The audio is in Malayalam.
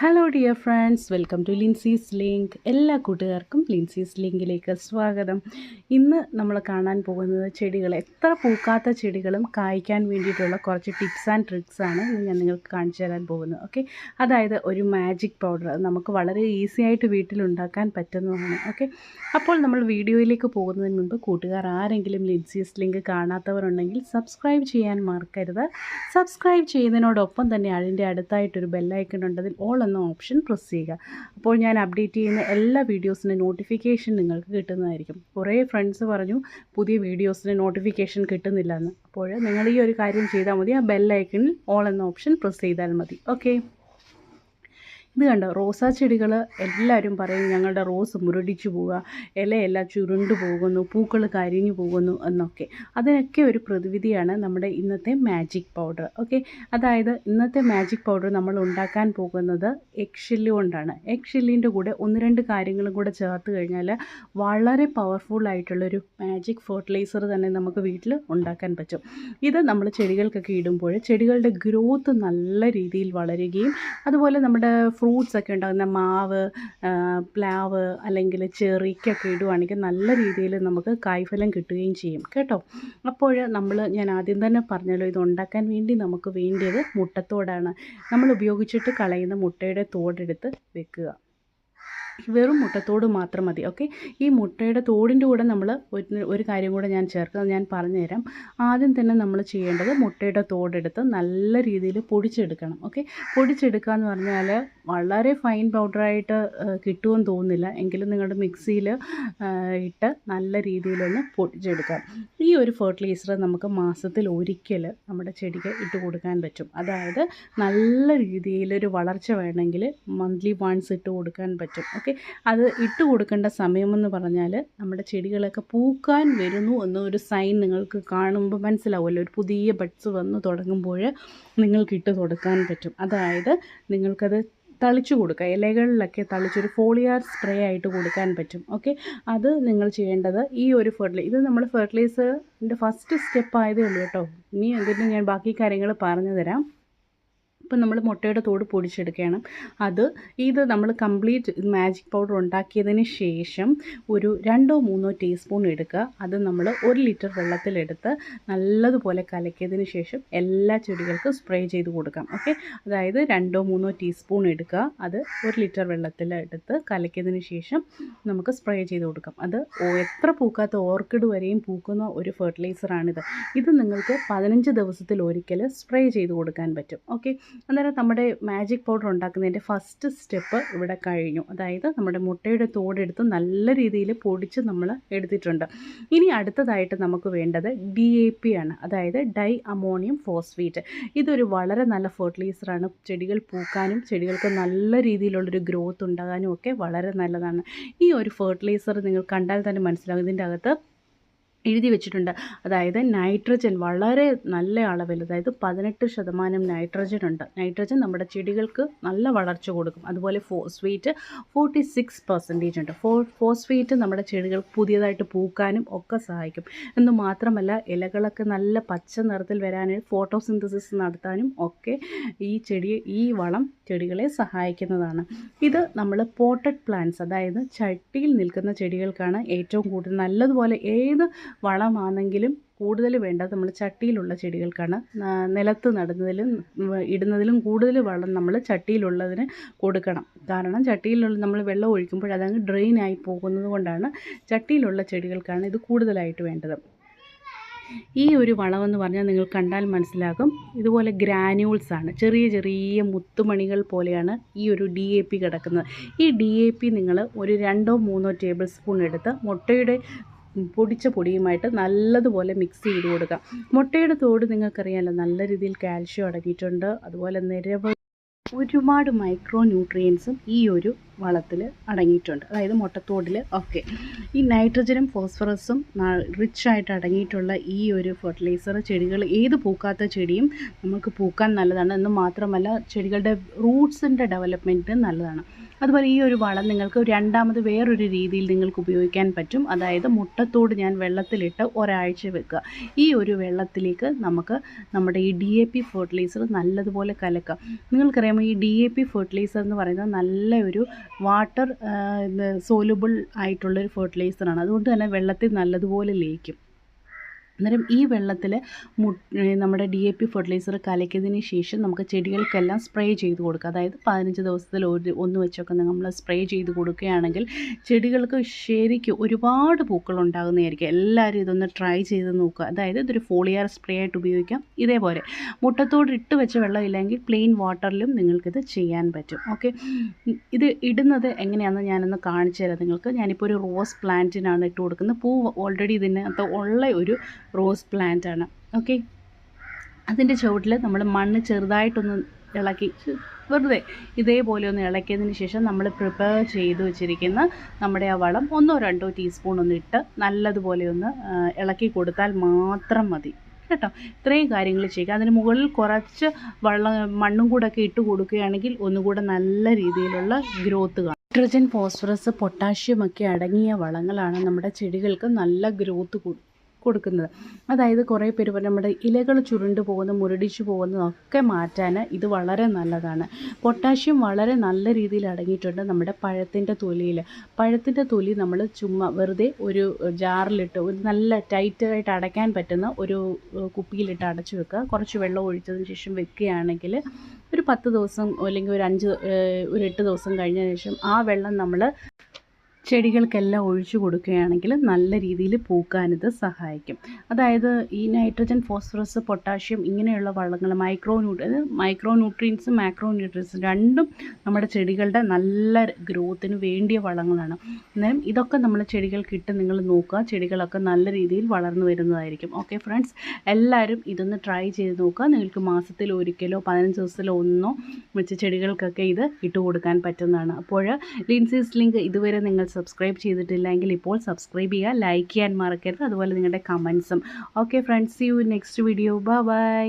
Hello dear friends, welcome to Lincy's link. എല്ലാ കൂട്ടുകാർക്കും ലിൻസീസ് ലിങ്കിലേക്ക് സ്വാഗതം. ഇന്ന് നമ്മൾ കാണാൻ പോകുന്നത് ചെടികൾ, എത്ര പൂക്കാത്ത ചെടികളും കായ്ക്കാൻ വേണ്ടിയിട്ടുള്ള കുറച്ച് ടിപ്സ് ആൻഡ് ട്രിക്സ് ആണ് ഞാൻ നിങ്ങൾക്ക് കാണിച്ചു തരാൻ പോകുന്നത്. ഓക്കെ, അതായത് ഒരു മാജിക് പൗഡർ നമുക്ക് വളരെ ഈസി ആയിട്ട് വീട്ടിലുണ്ടാക്കാൻ പറ്റുന്നതാണ്. ഓക്കെ, അപ്പോൾ നമ്മൾ വീഡിയോയിലേക്ക് പോകുന്നതിന് മുൻപ് കൂട്ടുകാർ ആരെങ്കിലും ലിൻസീസ് ലിങ്ക് കാണാത്തവരുണ്ടെങ്കിൽ സബ്സ്ക്രൈബ് ചെയ്യാൻ മറക്കരുത്. സബ്സ്ക്രൈബ് ചെയ്യുന്നതിനോടൊപ്പം തന്നെ അതിൻ്റെ അടുത്തായിട്ടൊരു ബെല്ലൈക്കൺ ഉണ്ട്, അതിൽ ഓൾ എന്ന ഓപ്ഷൻ പ്രസ് ചെയ്യുക. അപ്പോൾ ഞാൻ അപ്ഡേറ്റ് ചെയ്യുന്ന എല്ലാ വീഡിയോസിൻ്റെ നോട്ടിഫിക്കേഷൻ നിങ്ങൾക്ക് കിട്ടുന്നതായിരിക്കും. കുറേ ഫ്രണ്ട്സ് പറഞ്ഞു പുതിയ വീഡിയോസിന് നോട്ടിഫിക്കേഷൻ കിട്ടുന്നില്ല എന്ന്. അപ്പോൾ നിങ്ങൾ ഈ ഒരു കാര്യം ചെയ്താൽ മതി, ആ ബെല്ലൈക്കണിൽ ഓൾ എന്ന ഓപ്ഷൻ പ്രസ് ചെയ്താൽ മതി. ഓക്കെ, ഇത് കണ്ടോ, റോസാ ചെടികൾ എല്ലാവരും പറയും ഞങ്ങളുടെ റോസ് മുരടിച്ചു പോവുക, ഇലയെല്ലാം ചുരുണ്ടു പോകുന്നു, പൂക്കൾ കരിഞ്ഞു പോകുന്നു എന്നൊക്കെ. അതിനൊക്കെ ഒരു പ്രതിവിധിയാണ് നമ്മുടെ ഇന്നത്തെ മാജിക് പൗഡർ. ഓക്കെ, അതായത് ഇന്നത്തെ മാജിക് പൗഡർ നമ്മൾ ഉണ്ടാക്കാൻ പോകുന്നത് എഗ് ഷെല്ല് കൊണ്ടാണ്. എഗ് ഷെല്ലിൻ്റെ കൂടെ ഒന്ന് രണ്ട് കാര്യങ്ങളും കൂടെ ചേർത്ത് കഴിഞ്ഞാൽ വളരെ പവർഫുൾ ആയിട്ടുള്ളൊരു മാജിക് ഫെർട്ടിലൈസർ തന്നെ നമുക്ക് വീട്ടിൽ ഉണ്ടാക്കാൻ പറ്റും. ഇത് നമ്മൾ ചെടികൾക്കൊക്കെ ഇടുമ്പോൾ ചെടികളുടെ ഗ്രോത്ത് നല്ല രീതിയിൽ വളരുകയും അതുപോലെ നമ്മുടെ ഫ്രൂട്ട്സ് ഒക്കെ ഉണ്ടാകുന്ന മാവ്, പ്ലാവ് അല്ലെങ്കിൽ ചെറിക്കൊക്കെ ഇടുവാണെങ്കിൽ നല്ല രീതിയിൽ നമുക്ക് കായ്ഫലം കിട്ടുകയും ചെയ്യും കേട്ടോ. അപ്പോൾ ഞാൻ ആദ്യം തന്നെ പറഞ്ഞല്ലോ, ഇത് ഉണ്ടാക്കാൻ വേണ്ടി നമുക്ക് വേണ്ടിയത് മുട്ടത്തോടാണ്. നമ്മൾ ഉപയോഗിച്ചിട്ട് കളയുന്ന മുട്ടയുടെ തോടെടുത്ത് വെക്കുക. വെറും മുട്ടത്തോട് മാത്രം മതി. ഓക്കെ, ഈ മുട്ടയുടെ തോടിൻ്റെ കൂടെ നമ്മൾ ഒരു കാര്യം കൂടെ ഞാൻ ചേർക്കുന്നത് ഞാൻ പറഞ്ഞുതരാം. ആദ്യം തന്നെ നമ്മൾ ചെയ്യേണ്ടത് മുട്ടയുടെ തോടെടുത്ത് നല്ല രീതിയിൽ പൊടിച്ചെടുക്കണം. ഓക്കെ, പൊടിച്ചെടുക്കുക എന്ന് പറഞ്ഞാൽ വളരെ ഫൈൻ പൗഡറായിട്ട് കിട്ടുമെന്ന് തോന്നുന്നില്ല, എങ്കിലും നിങ്ങളുടെ മിക്സിയിൽ ഇട്ട് നല്ല രീതിയിലൊന്ന് പൊടിച്ചെടുക്കാം. ഈ ഒരു ഫെർട്ടിലൈസർ നമുക്ക് മാസത്തിൽ ഒരിക്കൽ നമ്മുടെ ചെടിക്ക് ഇട്ട് കൊടുക്കാൻ പറ്റും. അതായത് നല്ല രീതിയിലൊരു വളർച്ച വേണമെങ്കിൽ മന്ത്ലി വൺസ് ഇട്ട് കൊടുക്കാൻ പറ്റും. ഓക്കെ, അത് ഇട്ട് കൊടുക്കേണ്ട സമയമെന്ന് പറഞ്ഞാൽ നമ്മുടെ ചെടികളൊക്കെ പൂക്കാൻ വരുന്നു എന്നൊരു സൈൻ നിങ്ങൾക്ക് കാണുമ്പോൾ മനസ്സിലാവുമല്ലോ. ഒരു പുതിയ ബഡ്സ് വന്ന് തുടങ്ങുമ്പോൾ നിങ്ങൾക്ക് ഇട്ട് കൊടുക്കാൻ പറ്റും. അതായത് നിങ്ങൾക്കത് തളിച്ചു കൊടുക്കുക, ഇലകളിലൊക്കെ തളിച്ചൊരു ഫോളിയാർ സ്പ്രേ ആയിട്ട് കൊടുക്കാൻ പറ്റും. ഓക്കെ, അത് നിങ്ങൾ ചെയ്യേണ്ടത് ഈ ഒരു ഇത് നമ്മൾ ഫെർട്ടിലൈസറിൻ്റെ ഫസ്റ്റ് സ്റ്റെപ്പ് ആയതേ ഉള്ളൂ കേട്ടോ. ഇനി എന്തിനും ഞാൻ ബാക്കി കാര്യങ്ങൾ പറഞ്ഞു തരാം. ഇപ്പം നമ്മൾ മുട്ടയുടെ തോട് പൊടിച്ചെടുക്കണം. ഇത് നമ്മൾ കംപ്ലീറ്റ് മാജിക് പൗഡർ ഉണ്ടാക്കിയതിന് ശേഷം ഒരു 2-3 ടീസ്പൂൺ എടുക്കുക. അത് നമ്മൾ 1 ലിറ്റർ വെള്ളത്തിലെടുത്ത് നല്ലതുപോലെ കലക്കിയതിന് ശേഷം എല്ലാ ചെടികൾക്കും സ്പ്രേ ചെയ്ത് കൊടുക്കാം. ഓക്കെ, അതായത് 2-3 ടീസ്പൂൺ എടുക്കുക, അത് 1 ലിറ്റർ വെള്ളത്തിലെടുത്ത് കലക്കിയതിന് ശേഷം നമുക്ക് സ്പ്രേ ചെയ്ത് കൊടുക്കാം. അത് എത്ര പൂക്കാത്ത ഓർക്കിഡ് വരെയും പൂക്കുന്ന ഒരു ഫെർട്ടിലൈസറാണിത്. ഇത് നിങ്ങൾക്ക് 15 ദിവസത്തിൽ ഒരിക്കൽ സ്പ്രേ ചെയ്ത് കൊടുക്കാൻ പറ്റും. ഓക്കെ, അന്നേരം നമ്മുടെ മാജിക് പൗഡർ ഉണ്ടാക്കുന്നതിൻ്റെ ഫസ്റ്റ് സ്റ്റെപ്പ് ഇവിടെ കഴിഞ്ഞു. അതായത് നമ്മുടെ മുട്ടയുടെ തോടെടുത്ത് നല്ല രീതിയിൽ പൊടിച്ച് നമ്മൾ എടുത്തിട്ടുണ്ട്. ഇനി അടുത്തതായിട്ട് നമുക്ക് വേണ്ടത് DAP ആണ്, അതായത് ഡൈ അമോണിയം ഫോസ്ഫേറ്റ്. ഇതൊരു വളരെ നല്ല ഫെർട്ടിലൈസറാണ്. ചെടികൾ പൂക്കാനും ചെടികൾക്ക് നല്ല രീതിയിലുള്ളൊരു ഗ്രോത്ത് ഉണ്ടാകാനും ഒക്കെ വളരെ നല്ലതാണ്. ഈ ഒരു ഫെർട്ടിലൈസർ നിങ്ങൾ കണ്ടാൽ തന്നെ മനസ്സിലാകും, ഇതിൻ്റെ അകത്ത് എഴുതി വെച്ചിട്ടുണ്ട്. അതായത് നൈട്രജൻ വളരെ നല്ല അളവിൽ, അതായത് 18% നൈട്രജൻ ഉണ്ട്. നൈട്രജൻ നമ്മുടെ ചെടികൾക്ക് നല്ല വളർച്ച കൊടുക്കും. അതുപോലെ ഫോസ്ഫേറ്റ് 46% ഉണ്ട്. ഫോസ്ഫേറ്റ് നമ്മുടെ ചെടികൾക്ക് പുതിയതായിട്ട് പൂക്കാനും ഒക്കെ സഹായിക്കും. എന്ന് മാത്രമല്ല ഇലകളൊക്കെ നല്ല പച്ച നിറത്തിൽ വരാനും ഫോട്ടോസിന്തസിസ് നടത്താനും ഒക്കെ ഈ വളം ചെടികളെ സഹായിക്കുന്നതാണ്. ഇത് നമ്മൾ പോട്ടഡ് പ്ലാന്റ്സ്, അതായത് ചട്ടിയിൽ നിൽക്കുന്ന ചെടികൾക്കാണ് ഏറ്റവും കൂടുതൽ നല്ലതുപോലെ. ഏത് വളമാണെങ്കിലും കൂടുതൽ വേണ്ടത് നമ്മൾ ചട്ടിയിലുള്ള ചെടികൾക്കാണ്. നിലത്ത് ഇടുന്നതിലും കൂടുതൽ വളം നമ്മൾ ചട്ടിയിലുള്ളതിന് കൊടുക്കണം. കാരണം ചട്ടിയിലുള്ള നമ്മൾ വെള്ളം ഒഴിക്കുമ്പോൾ അതങ്ങ് ഡ്രെയിനായി പോകുന്നത് കൊണ്ടാണ് ചട്ടിയിലുള്ള ചെടികൾക്കാണ് ഇത് കൂടുതലായിട്ട് വേണ്ടത്. ഈ ഒരു വളമെന്ന് പറഞ്ഞാൽ നിങ്ങൾ കണ്ടാൽ മനസ്സിലാകും, ഇതുപോലെ ഗ്രാന്യൂൾസാണ്, ചെറിയ ചെറിയ മുത്തുമണികൾ പോലെയാണ് ഈ ഒരു DAP കിടക്കുന്നത്. ഈ DAP നിങ്ങൾ ഒരു 2-3 ടേബിൾ സ്പൂൺ എടുത്ത് മുട്ടയുടെ പൊടിച്ച പൊടിയുമായിട്ട് നല്ലതുപോലെ മിക്സ് ചെയ്ത് കൊടുക്കുക. മുട്ടയുടെ തോട് നിങ്ങൾക്കറിയാമല്ലോ, നല്ല രീതിയിൽ കാൽഷ്യം അടങ്ങിയിട്ടുണ്ട്. അതുപോലെ ഒരുപാട് മൈക്രോ ന്യൂട്രിയൻസും ഈ ഒരു വളത്തിൽ അടങ്ങിയിട്ടുണ്ട്, അതായത് മുട്ടത്തോടിൽ ഒക്കെ. ഈ നൈട്രജനും ഫോസ്ഫറസും റിച്ച് ആയിട്ട് അടങ്ങിയിട്ടുള്ള ഈ ഒരു ഫെർട്ടിലൈസർ ചെടികൾ, ഏത് പൂക്കാത്ത ചെടിയും നമുക്ക് പൂക്കാൻ നല്ലതാണ്. എന്ന് മാത്രമല്ല ചെടികളുടെ റൂട്ട്സിൻ്റെ ഡെവലപ്മെൻറ്റിന് നല്ലതാണ്. അതുപോലെ ഈ ഒരു വളം നിങ്ങൾക്ക് രണ്ടാമത് വേറൊരു രീതിയിൽ നിങ്ങൾക്ക് ഉപയോഗിക്കാൻ പറ്റും. അതായത് മുട്ടത്തോട് ഞാൻ വെള്ളത്തിലിട്ട് ഒരാഴ്ച വെക്കുക. ഈ ഒരു വെള്ളത്തിലേക്ക് നമുക്ക് നമ്മുടെ ഈ DAP ഫെർട്ടിലൈസർ നല്ലതുപോലെ കലക്കാം. നിങ്ങൾക്കറിയാം അന്നേരം ഈ DAP ഫെർട്ടിലൈസർ എന്ന് പറയുന്നത് നല്ലൊരു വാട്ടർ സോലുബിൾ ആയിട്ടുള്ളൊരു ഫെർട്ടിലൈസറാണ്. അതുകൊണ്ട് തന്നെ വെള്ളത്തിൽ നല്ലതുപോലെ ലയിക്കും. അന്നേരം ഈ വെള്ളത്തിൽ നമ്മുടെ DAP ഫെർട്ടിലൈസർ കലക്കിയതിന് ശേഷം നമുക്ക് ചെടികൾക്കെല്ലാം സ്പ്രേ ചെയ്ത് കൊടുക്കുക. അതായത് 15 ദിവസത്തിൽ ഒന്ന് വെച്ചൊക്കെ നമ്മൾ സ്പ്രേ ചെയ്ത് കൊടുക്കുകയാണെങ്കിൽ ചെടികൾക്ക് ശരിക്കും ഒരുപാട് പൂക്കൾ ഉണ്ടാകുന്നതായിരിക്കും. എല്ലാവരും ഇതൊന്ന് ട്രൈ ചെയ്ത് നോക്കുക. അതായത് ഇതൊരു ഫോളിയാർ സ്പ്രേ ആയിട്ട് ഉപയോഗിക്കാം. ഇതേപോലെ മുട്ടത്തോട് ഇട്ട് വെച്ച വെള്ളം ഇല്ലെങ്കിൽ പ്ലെയിൻ വാട്ടറിലും നിങ്ങൾക്കിത് ചെയ്യാൻ പറ്റും. ഓക്കെ, ഇത് ഇടുന്നത് എങ്ങനെയാണെന്ന് ഞാനൊന്ന് കാണിച്ചു തരാം നിങ്ങൾക്ക്. ഞാനിപ്പോൾ ഒരു റോസ് പ്ലാന്റിനാണ് ഇട്ട് കൊടുക്കുന്നത്. പൂ ഓൾറെഡി ഇതിനകത്ത് ഉള്ള ഒരു റോസ് പ്ലാന്റ് ആണ്. ഓക്കെ, അതിൻ്റെ ചുവട്ടിൽ നമ്മൾ മണ്ണ് ചെറുതായിട്ടൊന്ന് ഇളക്കി വെറുതെ ഇതേപോലെ ഒന്ന് ഇളക്കിയതിന് ശേഷം നമ്മൾ പ്രിപ്പയർ ചെയ്ത് വെച്ചിരിക്കുന്ന നമ്മുടെ ആ വളം 1-2 ടീസ്പൂൺ ഒന്ന് ഇട്ട് നല്ലതുപോലെ ഒന്ന് ഇളക്കി കൊടുത്താൽ മാത്രം മതി കേട്ടോ. ഇത്രയും കാര്യങ്ങൾ ചെയ്യുക. അതിന് മുകളിൽ കുറച്ച് മണ്ണും കൂടെ ഒക്കെ ഇട്ട് കൊടുക്കുകയാണെങ്കിൽ ഒന്നുകൂടെ നല്ല രീതിയിലുള്ള ഗ്രോത്ത് കാണും. നൈട്രജൻ, ഫോസ്ഫറസ്, പൊട്ടാഷ്യം ഒക്കെ അടങ്ങിയ വളങ്ങളാണ് നമ്മുടെ ചെടികൾക്ക് നല്ല ഗ്രോത്ത് കൊടുക്കുന്നത്. അതായത് കുറേ പേര് പറഞ്ഞാൽ നമ്മുടെ ഇലകൾ ചുരുണ്ട് പോകുന്ന, മുരടിച്ചു പോകുന്നതൊക്കെ മാറ്റാൻ ഇത് വളരെ നല്ലതാണ്. പൊട്ടാഷ്യം വളരെ നല്ല രീതിയിൽ അടങ്ങിയിട്ടുണ്ട് നമ്മുടെ പഴത്തിൻ്റെ തൊലിയിൽ. പഴത്തിൻ്റെ തൊലി നമ്മൾ ചുമ്മാ വെറുതെ ഒരു ജാറിലിട്ട് ഒരു നല്ല ടൈറ്റായിട്ട് അടയ്ക്കാൻ പറ്റുന്ന ഒരു കുപ്പിയിലിട്ട് അടച്ചു വെക്കുക. കുറച്ച് വെള്ളം ഒഴിച്ചതിന് ശേഷം വെക്കുകയാണെങ്കിൽ ഒരു 10 ദിവസം അല്ലെങ്കിൽ ഒരു 8 ദിവസം കഴിഞ്ഞതിന് ശേഷം ആ വെള്ളം നമ്മൾ ചെടികൾക്കെല്ലാം ഒഴിച്ചു കൊടുക്കുകയാണെങ്കിൽ നല്ല രീതിയിൽ പൂക്കാനിത് സഹായിക്കും. അതായത് ഈ നൈട്രജൻ, ഫോസ്ഫറസ്, പൊട്ടാഷ്യം ഇങ്ങനെയുള്ള വളങ്ങൾ മൈക്രോ ന്യൂട്രിയൻസും മാക്രോ ന്യൂട്രിയൻസും രണ്ടും നമ്മുടെ ചെടികളുടെ നല്ല ഗ്രോത്തിന് വേണ്ടിയ വളങ്ങളാണ്. അന്നേരം ഇതൊക്കെ നമ്മൾ ചെടികൾക്കിട്ട് നിങ്ങൾ നോക്കുക. ചെടികളൊക്കെ നല്ല രീതിയിൽ വളർന്നു വരുന്നതായിരിക്കും. ഓക്കെ ഫ്രണ്ട്സ്, എല്ലാവരും ഇതൊന്ന് ട്രൈ ചെയ്ത് നോക്കുക. നിങ്ങൾക്ക് മാസത്തിൽ ഒരിക്കലോ 15 ദിവസത്തിലോ ഒന്നോ വെച്ച് ചെടികൾക്കൊക്കെ ഇത് ഇട്ട് കൊടുക്കാൻ പറ്റുന്നതാണ്. അപ്പോൾ ലിൻസീസ് ലിങ്ക് ഇതുവരെ നിങ്ങൾ സബ്സ്ക്രൈബ് ചെയ്തിട്ടില്ലെങ്കിൽ ഇപ്പോൾ സബ്സ്ക്രൈബ് ചെയ്യുക, ലൈക്ക് ചെയ്യാൻ മറക്കരുത്. അതുപോലെ നിങ്ങളുടെ കമൻസും. Okay friends, see you next video. By.